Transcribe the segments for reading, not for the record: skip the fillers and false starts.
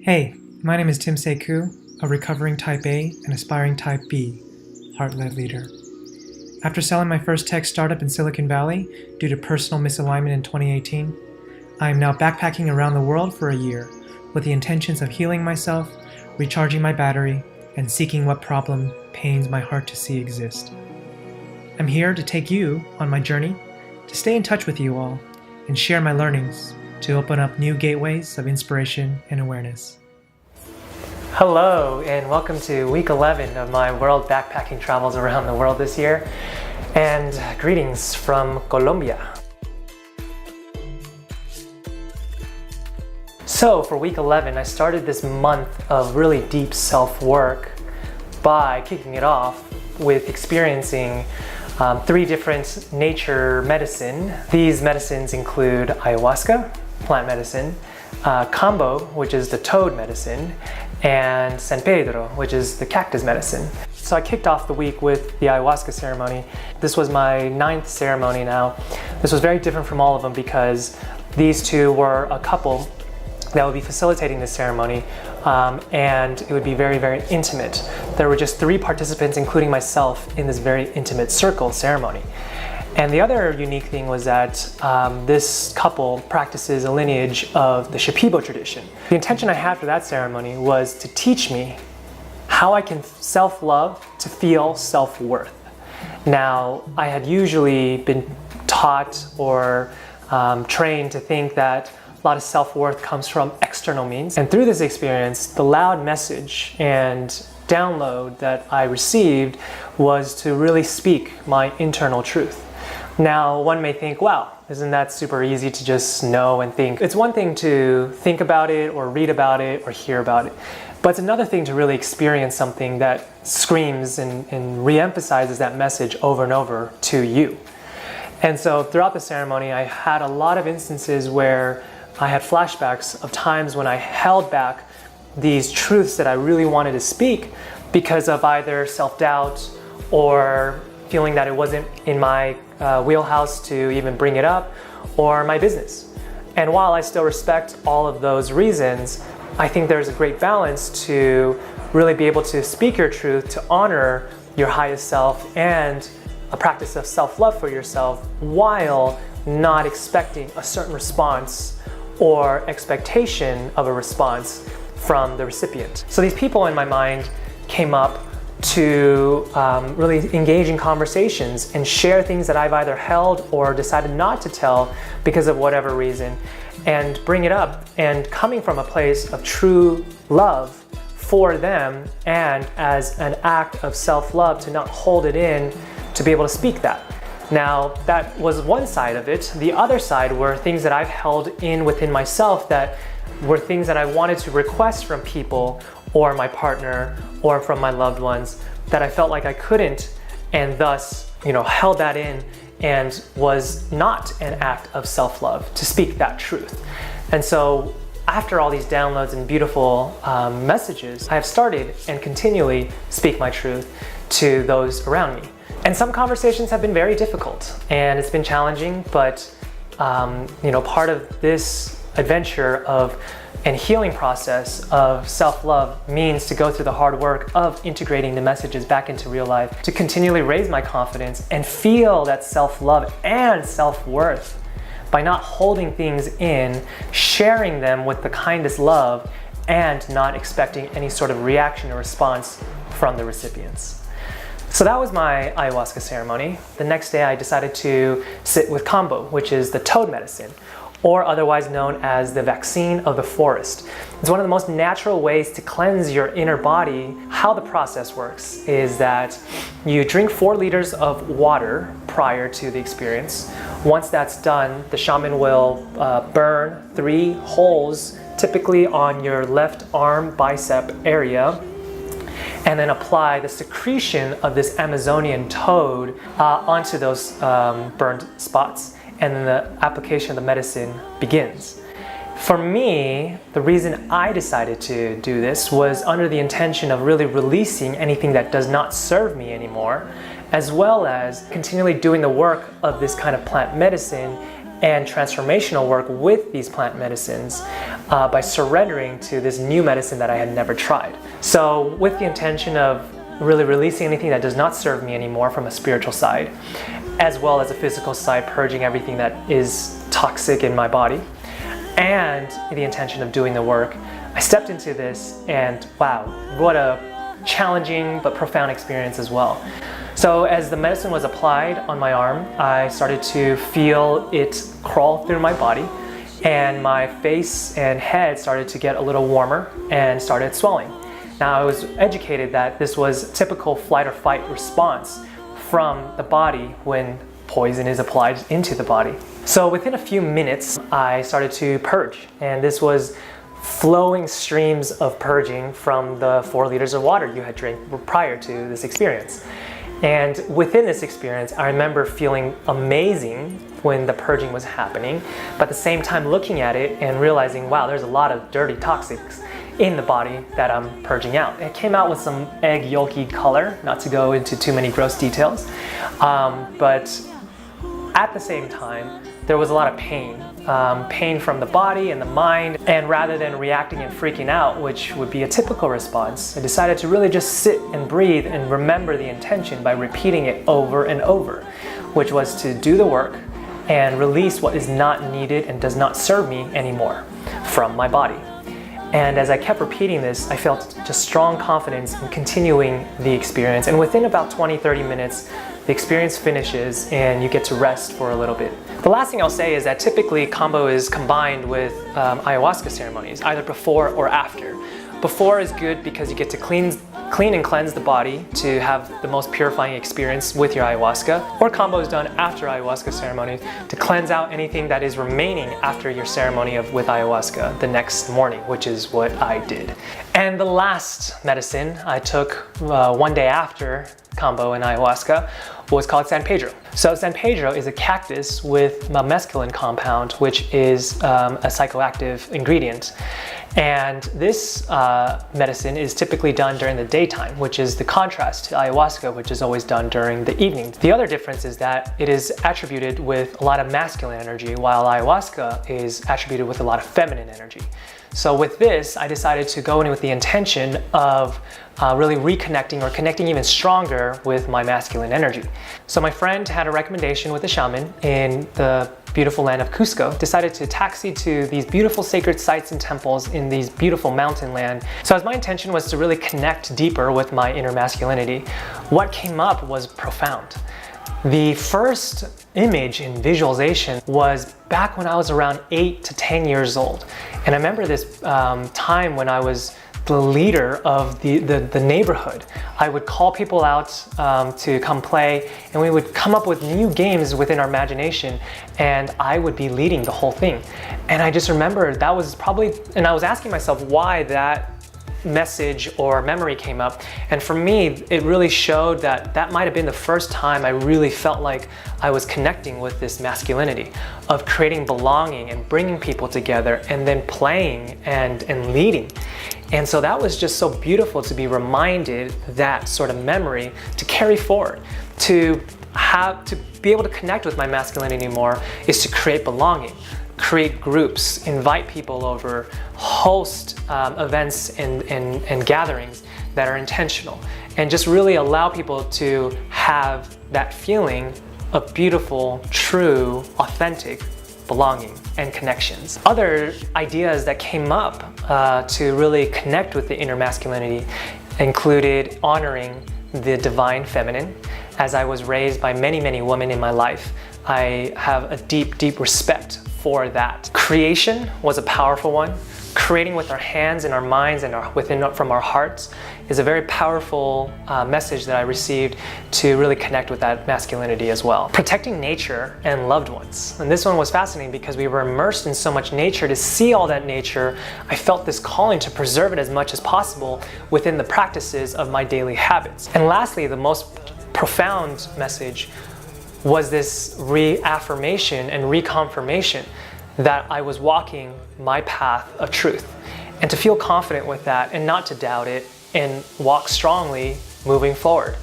Hey, my name is Tim Sae Koo, a recovering Type A and aspiring Type B heart-led leader. After selling my first tech startup in Silicon Valley due to personal misalignment in 2018, I am now backpacking around the world for a year with the intentions of healing myself, recharging my battery, and seeking what problem pains my heart to see exist. I'm here to take you on my journey, to stay in touch with you all, and share my learnings to open up new gateways of inspiration and awareness. Hello, and welcome to week 11 of my world backpacking travels around the world this year. And greetings from Colombia. So for week 11, I started this month of really deep self-work by kicking it off with experiencing 3 different nature medicine. These medicines include ayahuasca, plant medicine, kambo, which is the toad medicine, and pedro, which is the cactus medicine. So I kicked off the week with the ayahuasca ceremony. This was my 9th ceremony now. This was very different from all of them because these two were a couple that would be facilitating this ceremony, and it would be very, very intimate. There were just 3 participants, including myself, in this very intimate circle ceremony. And the other unique thing was that this couple practices a lineage of the Shipibo tradition. The intention I had for that ceremony was to teach me how I can self-love to feel self-worth. Now, I had usually been taught or trained to think that a lot of self-worth comes from external means. And through this experience, the loud message and download that I received was to really speak my internal truth. Now, one may think, wow, isn't that super easy to just know and think? It's one thing to think about it or read about it or hear about it, but it's another thing to really experience something that screams and re-emphasizes that message over and over to you. And so throughout the ceremony, I had a lot of instances where I had flashbacks of times when I held back these truths that I really wanted to speak because of either self-doubt or feeling that it wasn't in my wheelhouse to even bring it up, or my business. And while I still respect all of those reasons, I think there's a great balance to really be able to speak your truth, to honor your highest self, and a practice of self-love for yourself while not expecting a certain response or expectation of a response from the recipient. So these people in my mind came up to really engage in conversations and share things that I've either held or decided not to tell because of whatever reason, and bring it up, and coming from a place of true love for them and as an act of self-love to not hold it in, to be able to speak that. Now, that was one side of it. The other side were things that I've held in within myself that were things that I wanted to request from people or my partner or from my loved ones that I felt like I couldn't, and thus, held that in and was not an act of self-love to speak that truth. And so after all these downloads and beautiful messages, I have started and continually speak my truth to those around me. And some conversations have been very difficult and it's been challenging, but part of this adventure and healing process of self-love means to go through the hard work of integrating the messages back into real life, to continually raise my confidence and feel that self-love and self-worth by not holding things in, sharing them with the kindest love, and not expecting any sort of reaction or response from the recipients. So that was my ayahuasca ceremony. The next day I decided to sit with kambo, which is the toad medicine, or otherwise known as the vaccine of the forest. It's one of the most natural ways to cleanse your inner body. How the process works is that you drink 4 liters of water prior to the experience. Once that's done, the shaman will burn 3 holes, typically on your left arm bicep area, and then apply the secretion of this Amazonian toad onto those burned spots. And then the application of the medicine begins. For me, the reason I decided to do this was under the intention of really releasing anything that does not serve me anymore, as well as continually doing the work of this kind of plant medicine and transformational work with these plant medicines by surrendering to this new medicine that I had never tried. So with the intention of really releasing anything that does not serve me anymore from a spiritual side, as well as a physical side, purging everything that is toxic in my body, and the intention of doing the work, I stepped into this, and wow, what a challenging but profound experience as well. So as the medicine was applied on my arm, I started to feel it crawl through my body, and my face and head started to get a little warmer and started swelling. Now, I was educated that this was typical flight or fight response from the body when poison is applied into the body. So within a few minutes, I started to purge, and this was flowing streams of purging from the 4 liters of water you had drank prior to this experience. And within this experience, I remember feeling amazing when the purging was happening, but at the same time looking at it and realizing, wow, there's a lot of dirty toxics in the body that I'm purging out. It came out with some egg yolky color, not to go into too many gross details, but at the same time, there was a lot of pain. Pain from the body and the mind, and rather than reacting and freaking out, which would be a typical response, I decided to really just sit and breathe and remember the intention by repeating it over and over, which was to do the work and release what is not needed and does not serve me anymore from my body. And as I kept repeating this, I felt just strong confidence in continuing the experience. And within about 20-30 minutes, the experience finishes and you get to rest for a little bit. The last thing I'll say is that typically kambo is combined with ayahuasca ceremonies, either before or after. Before is good because you get to clean and cleanse the body to have the most purifying experience with your ayahuasca, or kambo is done after ayahuasca ceremony to cleanse out anything that is remaining after your ceremony with ayahuasca the next morning, which is what I did. And the last medicine I took one day after kambo and ayahuasca was called San Pedro. So San Pedro is a cactus with a mescaline compound, which is a psychoactive ingredient. And this medicine is typically done during the daytime, which is the contrast to ayahuasca, which is always done during the evening. The other difference is that it is attributed with a lot of masculine energy, while ayahuasca is attributed with a lot of feminine energy. So with this, I decided to go in with the intention of really reconnecting or connecting even stronger with my masculine energy. So my friend had a recommendation with a shaman in the beautiful land of Cusco, decided to taxi to these beautiful sacred sites and temples in these beautiful mountain land. So as my intention was to really connect deeper with my inner masculinity, what came up was profound. The first image and visualization was back when I was around 8 to 10 years old. And I remember this time when I was the leader of the neighborhood. I would call people out to come play, and we would come up with new games within our imagination, and I would be leading the whole thing. And I just remember that was probably, and I was asking myself why that message or memory came up, and for me it really showed that that might have been the first time I really felt like I was connecting with this masculinity of creating belonging and bringing people together and then playing and leading. And so that was just so beautiful to be reminded that sort of memory to carry forward, to be able to connect with my masculinity more is to create belonging, create groups, invite people over, host events and gatherings that are intentional, and just really allow people to have that feeling of beautiful, true, authentic belonging and connections. Other ideas that came up to really connect with the inner masculinity included honoring the divine feminine. As I was raised by many, many women in my life, I have a deep, deep respect for that. Creation was a powerful one. Creating with our hands and our minds and from our hearts is a very powerful message that I received to really connect with that masculinity as well. Protecting nature and loved ones. And this one was fascinating because we were immersed in so much nature. To see all that nature, I felt this calling to preserve it as much as possible within the practices of my daily habits. And lastly, the most profound message was this reaffirmation and reconfirmation that I was walking my path of truth, and to feel confident with that and not to doubt it and walk strongly moving forward.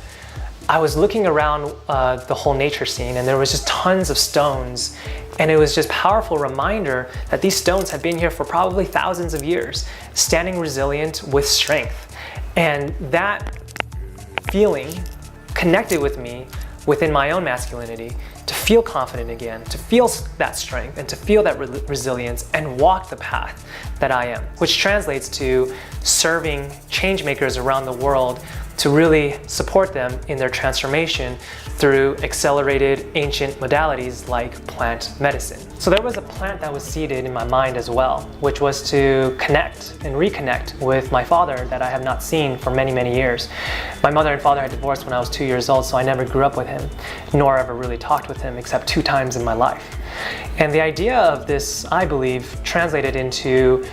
I was looking around the whole nature scene, and there was just tons of stones, and it was just a powerful reminder that these stones had been here for probably thousands of years, standing resilient with strength. And that feeling connected with me within my own masculinity, to feel confident again, to feel that strength and to feel that resilience and walk the path that I am, which translates to serving change makers around the world to really support them in their transformation through accelerated ancient modalities like plant medicine. So there was a plant that was seeded in my mind as well, which was to connect and reconnect with my father that I have not seen for many, many years. My mother and father had divorced when I was 2 years old, so I never grew up with him, nor ever really talked with him except 2 times in my life. And the idea of this, I believe, translated into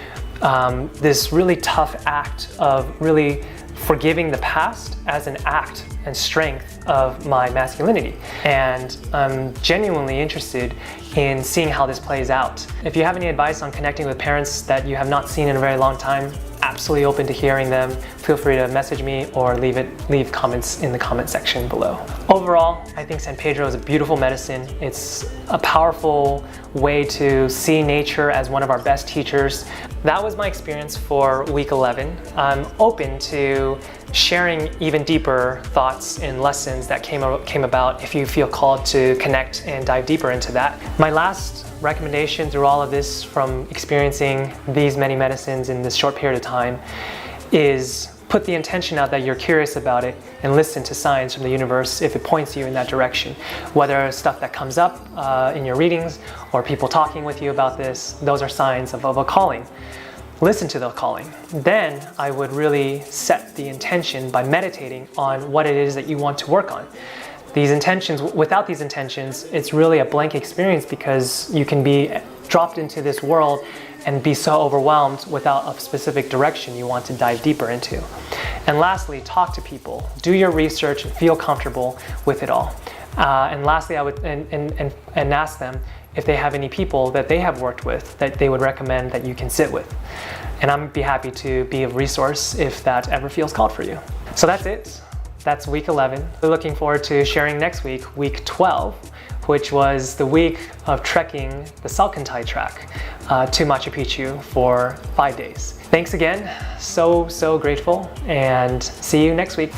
this really tough act of really forgiving the past as an act and strength of my masculinity. And I'm genuinely interested in seeing how this plays out. If you have any advice on connecting with parents that you have not seen in a very long time, absolutely open to hearing them. Feel free to message me or leave comments in the comment section below. Overall, I think San Pedro is a beautiful medicine. It's a powerful way to see nature as one of our best teachers. That was my experience for week 11. I'm open to sharing even deeper thoughts and lessons that came about if you feel called to connect and dive deeper into that. My last recommendation through all of this, from experiencing these many medicines in this short period of time, is put the intention out that you're curious about it and listen to signs from the universe if it points you in that direction. Whether stuff that comes up in your readings or people talking with you about this, those are signs of a calling. Listen to the calling. Then I would really set the intention by meditating on what it is that you want to work on. These intentions, without these intentions, it's really a blank experience because you can be dropped into this world and be so overwhelmed without a specific direction you want to dive deeper into. And lastly, talk to people. Do your research and feel comfortable with it all. And lastly, I would and ask them if they have any people that they have worked with that they would recommend that you can sit with. And I'd be happy to be a resource if that ever feels called for you. So that's it. That's week 11. We're looking forward to sharing next week, week 12, which was the week of trekking the Salcantay track to Machu Picchu for 5 days. Thanks again. So grateful, and see you next week.